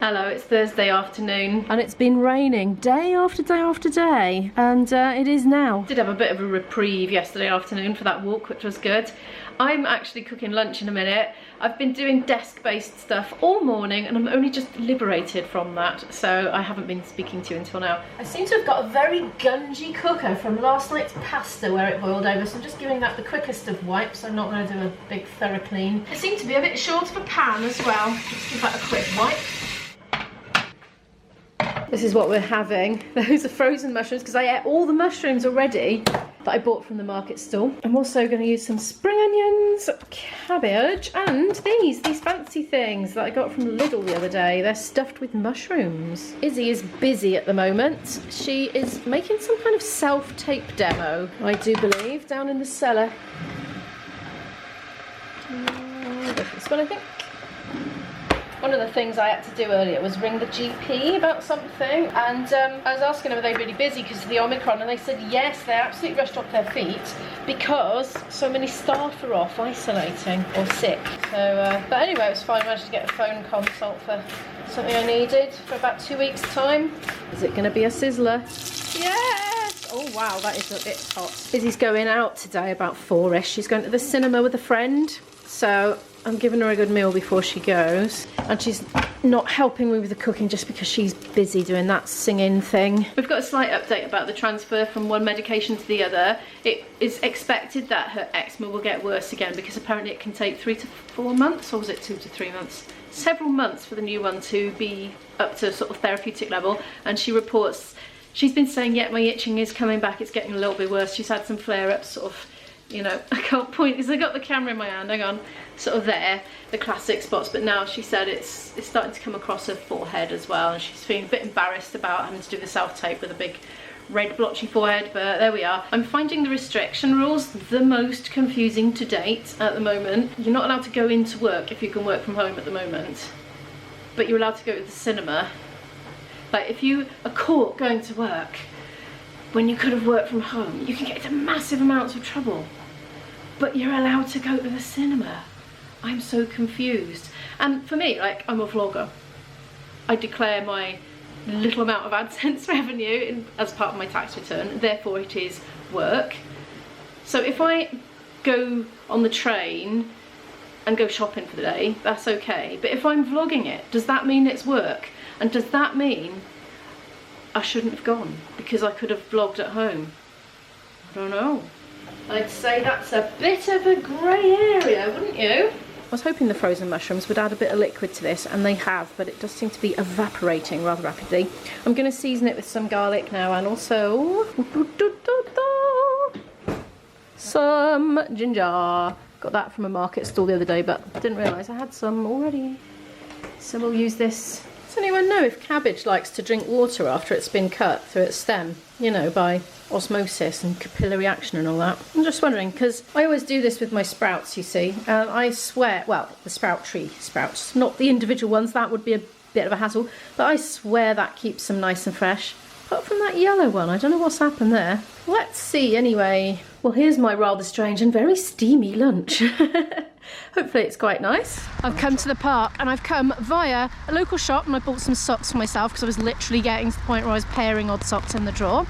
Hello, it's Thursday afternoon and it's been raining day after day after day, and it is now. Did have a bit of a reprieve yesterday afternoon for that walk, which was good. I'm actually cooking lunch in a minute. I've been doing desk-based stuff all morning and I'm only just liberated from that, so I haven't been speaking to you until now. I seem to have got a very gungy cooker from last night's pasta where it boiled over, so I'm just giving that the quickest of wipes. I'm not going to do a big thorough clean. I seem to be a bit short of a pan as well. Just give that a quick wipe. This is what we're having. Those are frozen mushrooms because I ate all the mushrooms already that I bought from the market stall. I'm also going to use some spring onions, cabbage, and these fancy things that I got from Lidl the other day. They're stuffed with mushrooms. Izzy is busy at the moment. She is making some kind of self-tape demo, I do believe, down in the cellar. This one, I think. One of the things I had to do earlier was ring the GP about something, and I was asking them, are they really busy because of the Omicron, and they said yes, they absolutely rushed off their feet because so many staff are off isolating or sick. So, but anyway, it was fine. I managed to get a phone consult for something I needed for about 2 weeks' time. Is it going to be a sizzler? Yes! Oh wow, that is a bit hot. Izzy's going out today about 4ish. She's going to the cinema with a friend, so I'm giving her a good meal before she goes, and she's not helping me with the cooking just because she's busy doing that singing thing. We've got a slight update about the transfer from one medication to the other. It is expected that her eczema will get worse again because apparently it can take 3 to 4 months, or was it 2 to 3 months? Several months for the new one to be up to sort of therapeutic level, and she reports, she's been saying, yeah, my itching is coming back, it's getting a little bit worse. She's had some flare-ups, sort of, you know, I can't point because I got the camera in my hand, hang on, sort of there, the classic spots, but now she said it's starting to come across her forehead as well, and she's feeling a bit embarrassed about having to do the self-tape with a big red blotchy forehead, but there we are. I'm finding the restriction rules the most confusing to date at the moment. You're not allowed to go into work if you can work from home at the moment, but you're allowed to go to the cinema. Like if you are caught going to work when you could have worked from home, you can get into massive amounts of trouble. But you're allowed to go to the cinema. I'm so confused. And for me, like, I'm a vlogger. I declare my little amount of AdSense revenue as part of my tax return, therefore it is work. So if I go on the train and go shopping for the day, that's okay. But if I'm vlogging it, does that mean it's work? And does that mean I shouldn't have gone because I could have vlogged at home? I don't know. I'd say that's a bit of a grey area, wouldn't you? I was hoping the frozen mushrooms would add a bit of liquid to this, and they have, but it does seem to be evaporating rather rapidly. I'm going to season it with some garlic now, and also some ginger. Got that from a market stall the other day, but didn't realise I had some already. So we'll use this. Does anyone know if cabbage likes to drink water after it's been cut through its stem? You know, by osmosis and capillary action and all that. I'm just wondering, because I always do this with my sprouts, you see. I swear, well, the sprout tree sprouts, not the individual ones, that would be a bit of a hassle, but I swear that keeps them nice and fresh. Apart from that yellow one, I don't know what's happened there. Let's see, anyway. Well, here's my rather strange and very steamy lunch. Hopefully it's quite nice. I've come to the park, and I've come via a local shop, and I bought some socks for myself because I was literally getting to the point where I was pairing odd socks in the drawer.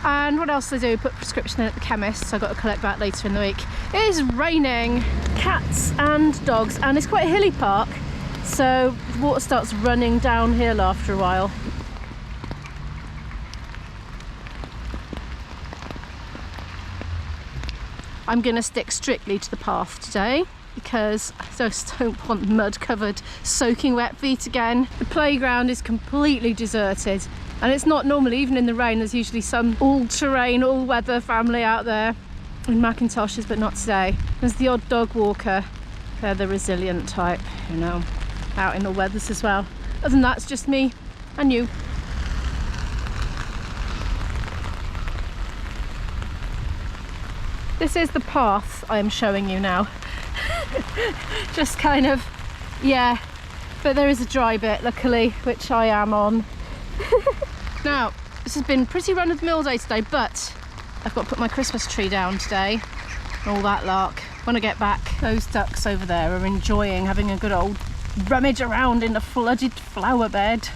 And what else did I do? Put a prescription in at the chemist, so I've got to collect that later in the week. It is raining cats and dogs, and it's quite a hilly park, so the water starts running downhill after a while. I'm going to stick strictly to the path today because I just don't want mud-covered, soaking wet feet again. The playground is completely deserted, and it's not normally, even in the rain, there's usually some all-terrain, all-weather family out there in Macintoshes, but not today. There's the odd dog walker. They're the resilient type, you know, out in all weathers as well. Other than that, it's just me and you. This is the path I'm showing you now. Just kind of, yeah, but there is a dry bit, luckily, which I am on. Now, this has been pretty run-of-the-mill day today, but I've got to put my Christmas tree down today, all that lark. When I get back, those ducks over there are enjoying having a good old rummage around in the flooded flower bed.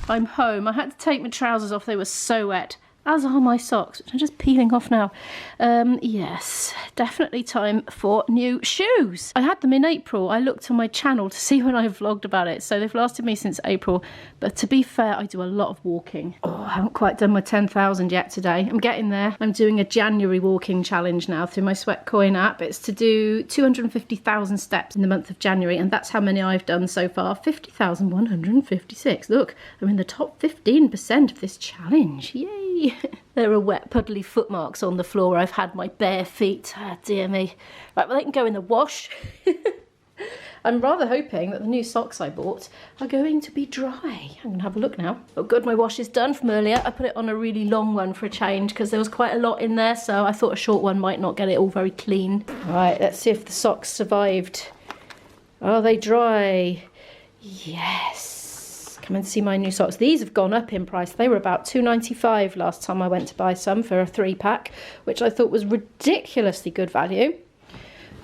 I'm home. I had to take my trousers off, they were so wet, as are my socks, which I'm just peeling off now. Yes, definitely time for new shoes. I had them in April. I looked on my channel to see when I vlogged about it, so they've lasted me since April. But to be fair, I do a lot of walking. Oh, I haven't quite done my 10,000 yet today. I'm getting there. I'm doing a January walking challenge now through my Sweatcoin app. It's to do 250,000 steps in the month of January, and that's how many I've done so far. 50,156. Look, I'm in the top 15% of this challenge. Yay! There are wet puddly footmarks on the floor where I've had my bare feet. Ah, dear me. Right, well, they can go in the wash. I'm rather hoping that the new socks I bought are going to be dry. I'm going to have a look now. Oh good, my wash is done from earlier. I put it on a really long one for a change because there was quite a lot in there, so I thought a short one might not get it all very clean. Right, let's see if the socks survived. Are they dry? Yes. Come and see my new socks. These have gone up in price. They were about £2.95 last time I went to buy some for a 3-pack, which I thought was ridiculously good value.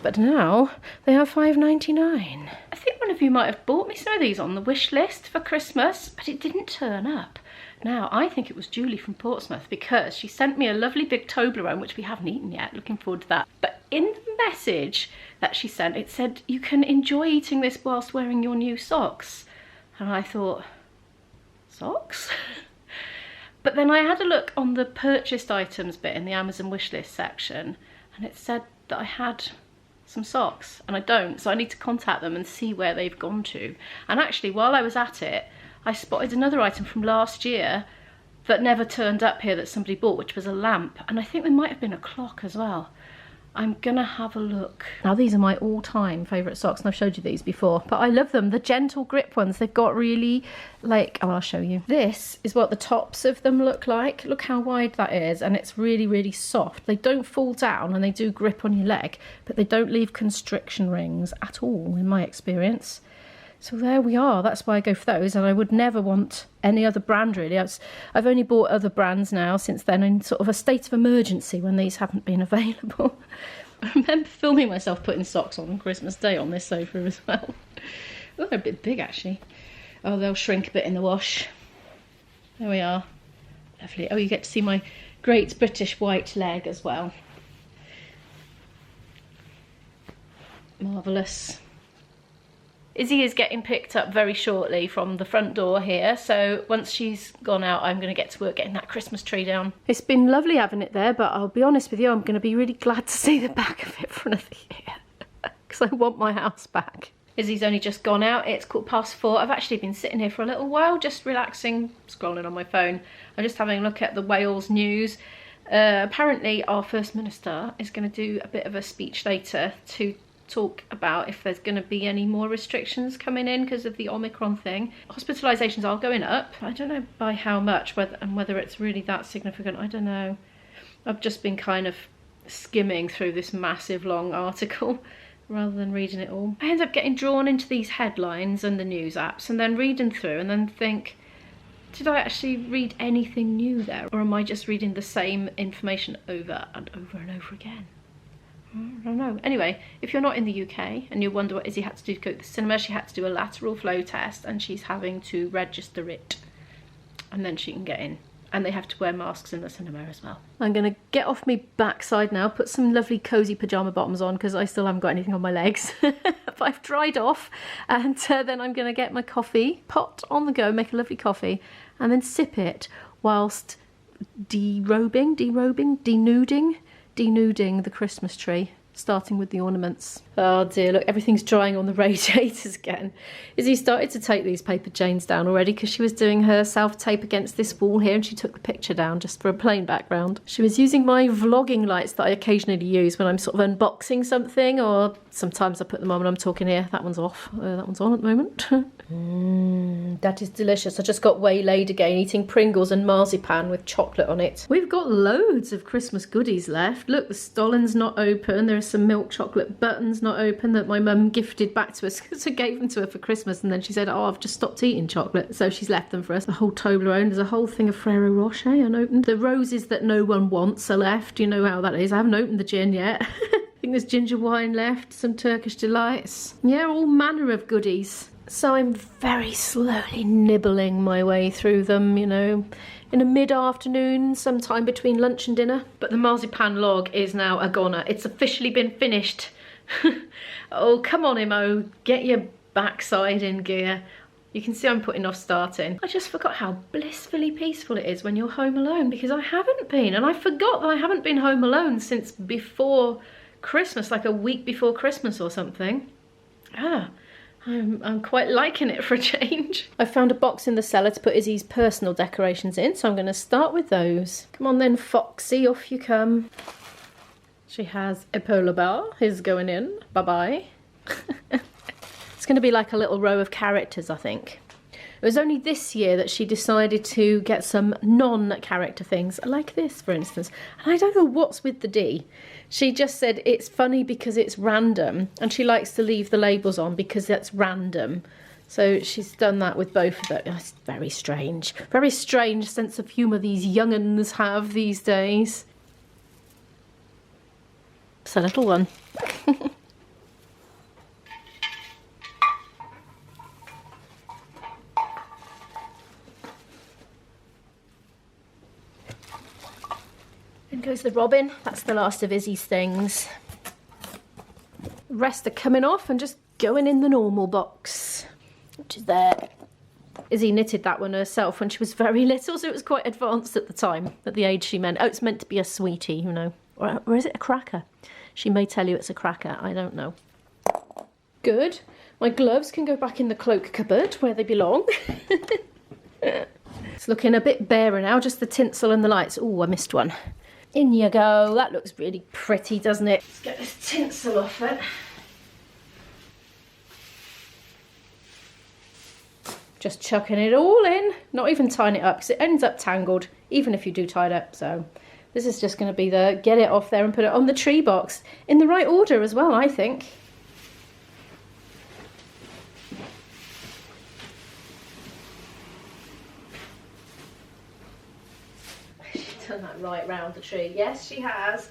But now they are £5.99. I think one of you might have bought me some of these on the wish list for Christmas, but it didn't turn up. Now, I think it was Julie from Portsmouth because she sent me a lovely big Toblerone, which we haven't eaten yet. Looking forward to that. But in the message that she sent, it said, you can enjoy eating this whilst wearing your new socks. And I thought, socks? But then I had a look on the purchased items bit in the Amazon wishlist section, and it said that I had some socks, and I don't, so I need to contact them and see where they've gone to. And actually, while I was at it, I spotted another item from last year that never turned up here that somebody bought, which was a lamp, and I think there might have been a clock as well. I'm gonna have a look. Now these are my all-time favourite socks, and I've showed you these before, but I love them. The gentle grip ones, they've got really, like, oh, I'll show you. This is what the tops of them look like. Look how wide that is, and it's really, really soft. They don't fall down, and they do grip on your leg, but they don't leave constriction rings at all, in my experience. So there we are. That's why I go for those, and I would never want any other brand really. I've only bought other brands now since then in sort of a state of emergency when these haven't been available. I remember filming myself putting socks on Christmas Day on this sofa as well. Oh, they're a bit big actually. Oh, they'll shrink a bit in the wash. There we are. Lovely. Oh, you get to see my great British white leg as well. Marvellous. Izzy is getting picked up very shortly from the front door here, so once she's gone out I'm going to get to work getting that Christmas tree down. It's been lovely having it there, but I'll be honest with you, I'm going to be really glad to see the back of it for another year because I want my house back. Izzy's only just gone out, it's 4:15. I've actually been sitting here for a little while just relaxing, scrolling on my phone. I'm just having a look at the Wales news. Apparently our First Minister is going to do a bit of a speech later to talk about if there's going to be any more restrictions coming in because of the Omicron thing. Hospitalisations are going up. I don't know by how much, whether it's really that significant. I don't know. I've just been kind of skimming through this massive long article rather than reading it all. I end up getting drawn into these headlines and the news apps and then reading through and then think, did I actually read anything new there, or am I just reading the same information over and over and over again? I don't know. Anyway, if you're not in the UK and you wonder what Izzy had to do to go to the cinema, she had to do a lateral flow test and she's having to register it and then she can get in. And they have to wear masks in the cinema as well. I'm going to get off my backside now, put some lovely cosy pyjama bottoms on because I still haven't got anything on my legs. But I've dried off, and then I'm going to get my coffee pot on the go, make a lovely coffee, and then sip it whilst denuding the Christmas tree, starting with the ornaments. Oh dear, look, everything's drying on the radiators again. Izzy started to take these paper chains down already because she was doing her self-tape against this wall here and she took the picture down just for a plain background. She was using my vlogging lights that I occasionally use when I'm sort of unboxing something, or sometimes I put them on when I'm talking here. That one's off, that one's on at the moment. That is delicious. I just got waylaid again eating Pringles and marzipan with chocolate on it. We've got loads of Christmas goodies left. Look, the Stollen's not open. There are some milk chocolate buttons not open that my mum gifted back to us because I gave them to her for Christmas, and then she said, oh, I've just stopped eating chocolate, so she's left them for us. The whole Toblerone, there's a whole thing of Ferrero Rocher unopened. The roses that no one wants are left. You know how that is. I haven't opened the gin yet. I think there's ginger wine left, some Turkish delights. Yeah, all manner of goodies. So I'm very slowly nibbling my way through them, you know, in a mid-afternoon, sometime between lunch and dinner. But the marzipan log is now a goner. It's officially been finished. Oh, come on, Imo, get your backside in gear. You can see I'm putting off starting. I just forgot how blissfully peaceful it is when you're home alone, because I haven't been, and I forgot that I haven't been home alone since before Christmas, like a week before Christmas or something. I'm quite liking it for a change. I found a box in the cellar to put Izzy's personal decorations in, so I'm going to start with those. Come on then, Foxy, off you come. She has a polar bear. He's going in. Bye-bye. It's going to be like a little row of characters, I think. It was only this year that she decided to get some non-character things, like this, for instance. And I don't know what's with the D. She just said it's funny because it's random, and she likes to leave the labels on because that's random. So she's done that with both of them. It's very strange. Very strange sense of humour these young'uns have these days. It's a little one. In goes the robin. That's the last of Izzy's things. The rest are coming off and just going in the normal box, which is there. Izzy knitted that one herself when she was very little, so it was quite advanced at the time, at the age she meant. Oh, it's meant to be a sweetie, you know. Or is it a cracker? She may tell you it's a cracker, I don't know. Good. My gloves can go back in the cloak cupboard where they belong. It's looking a bit barer now, just the tinsel and the lights. Oh, I missed one. In you go. That looks really pretty, doesn't it? Let's get this tinsel off it. Just chucking it all in, not even tying it up, because it ends up tangled, even if you do tie it up. So this is just going to be the get it off there and put it on the tree box in the right order as well, I think. She's done that right round the tree. Yes, she has.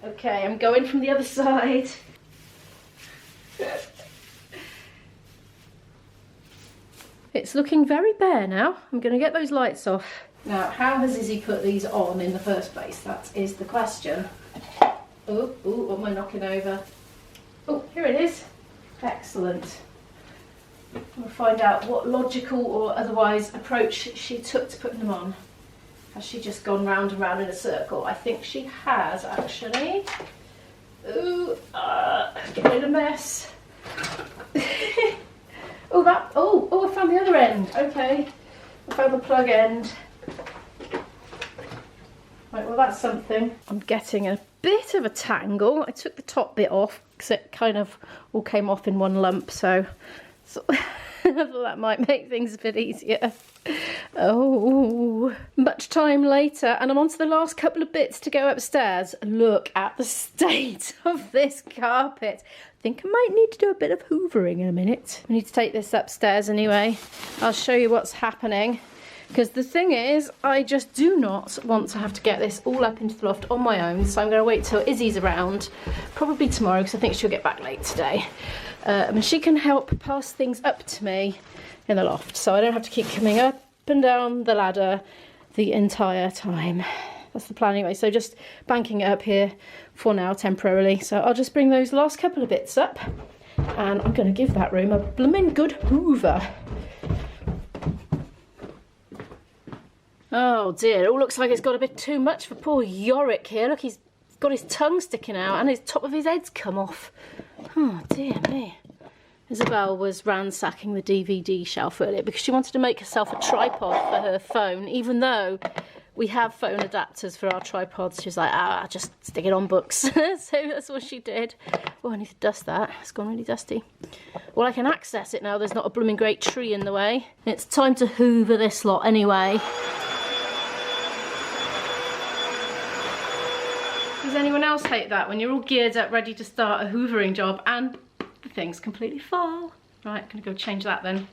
Okay, I'm going from the other side. It's looking very bare now. I'm going to get those lights off. Now, how has Izzy put these on in the first place? That is the question. Oh, what am I knocking over? Oh, here it is. Excellent. We'll find out what logical or otherwise approach she took to putting them on. Has she just gone round and round in a circle? I think she has, actually. Ooh, getting a mess. Oh, I found the other end. Okay, I found the plug end. Right, well that's something. I'm getting a bit of a tangle. I took the top bit off because it kind of all came off in one lump, so I thought that might make things a bit easier. Oh, much time later, and I'm on to the last couple of bits to go upstairs. Look at the state of this carpet. I think I might need to do a bit of hoovering in a minute. I need to take this upstairs anyway. I'll show you what's happening. Because the thing is, I just do not want to have to get this all up into the loft on my own. So I'm going to wait till Izzy's around, probably tomorrow, because I think she'll get back late today. And she can help pass things up to me in the loft. So I don't have to keep coming up and down the ladder the entire time. That's the plan anyway. So just banking it up here for now, temporarily. So I'll just bring those last couple of bits up. And I'm going to give that room a blooming good hoover. Oh dear, it all looks like it's got a bit too much for poor Yorick here. Look, he's got his tongue sticking out and his top of his head's come off. Oh dear me. Isabel was ransacking the DVD shelf earlier because she wanted to make herself a tripod for her phone, even though we have phone adapters for our tripods. She was like, just stick it on books. So that's what she did. Oh, I need to dust that. It's gone really dusty. Well, I can access it now. There's not a blooming great tree in the way. It's time to hoover this lot anyway. Does anyone else hate that when you're all geared up ready to start a hoovering job and the things completely fall? Right, I'm gonna go change that then.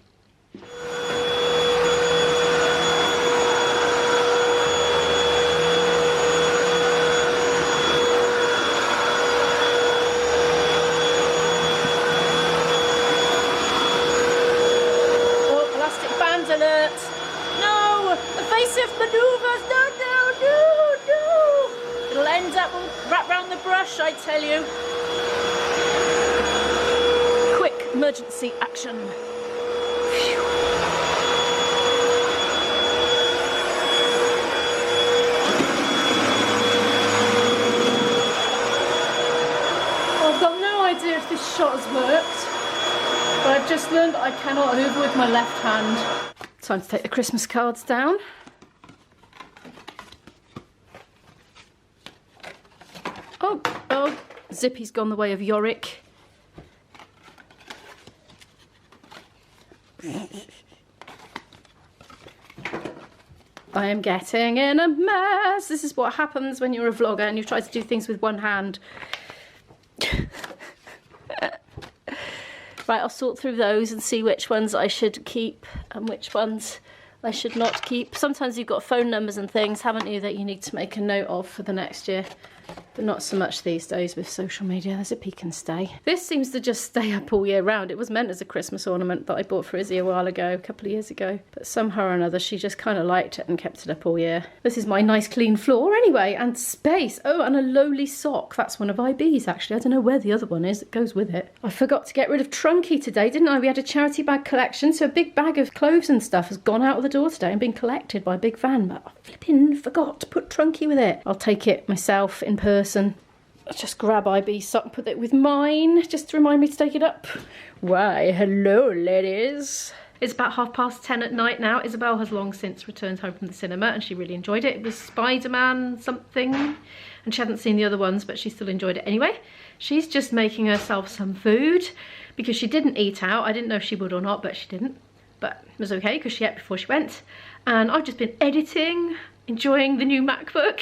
alert. No, evasive manoeuvres. No, no, no, no. It'll end up wrapped round the brush, I tell you. Quick emergency action. Phew. I've got no idea if this shot has worked, but I've just learned that I cannot hoover with my left hand. Time to take the Christmas cards down. Oh, Zippy's gone the way of Yorick. I am getting in a mess. This is what happens when you're a vlogger and you try to do things with one hand. Right, I'll sort through those and see which ones I should keep and which ones I should not keep. Sometimes you've got phone numbers and things, haven't you, that you need to make a note of for the next year. But not so much these days with social media. There's a peek and stay. This seems to just stay up all year round. It was meant as a Christmas ornament that I bought for Izzy a while ago, a couple of years ago. But somehow or another, she just kind of liked it and kept it up all year. This is my nice clean floor anyway, and space. Oh, and a lowly sock. That's one of IB's actually. I don't know where the other one is that goes with it. I forgot to get rid of Trunky today, didn't I? We had a charity bag collection, so a big bag of clothes and stuff has gone out of the door today and been collected by a big van. But I flipping forgot to put Trunky with it. I'll take it myself in person. I'll just grab IB's sock and put it with mine, just to remind me to take it up. Why, hello ladies. It's about 10:30 at night now. Isabel has long since returned home from the cinema and she really enjoyed it. It was Spider-Man something, and she hadn't seen the other ones, but she still enjoyed it anyway. She's just making herself some food because she didn't eat out. I didn't know if she would or not, but she didn't. But it was okay because she ate before she went. And I've just been editing, enjoying the new MacBook.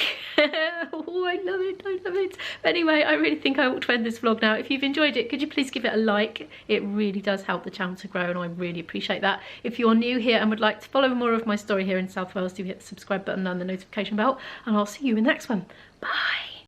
Oh, I love it, I love it. But anyway, I really think I ought to end this vlog now. If you've enjoyed it, could you please give it a like? It really does help the channel to grow and I really appreciate that. If you're new here and would like to follow more of my story here in South Wales, do hit the subscribe button and the notification bell, and I'll see you in the next one. Bye.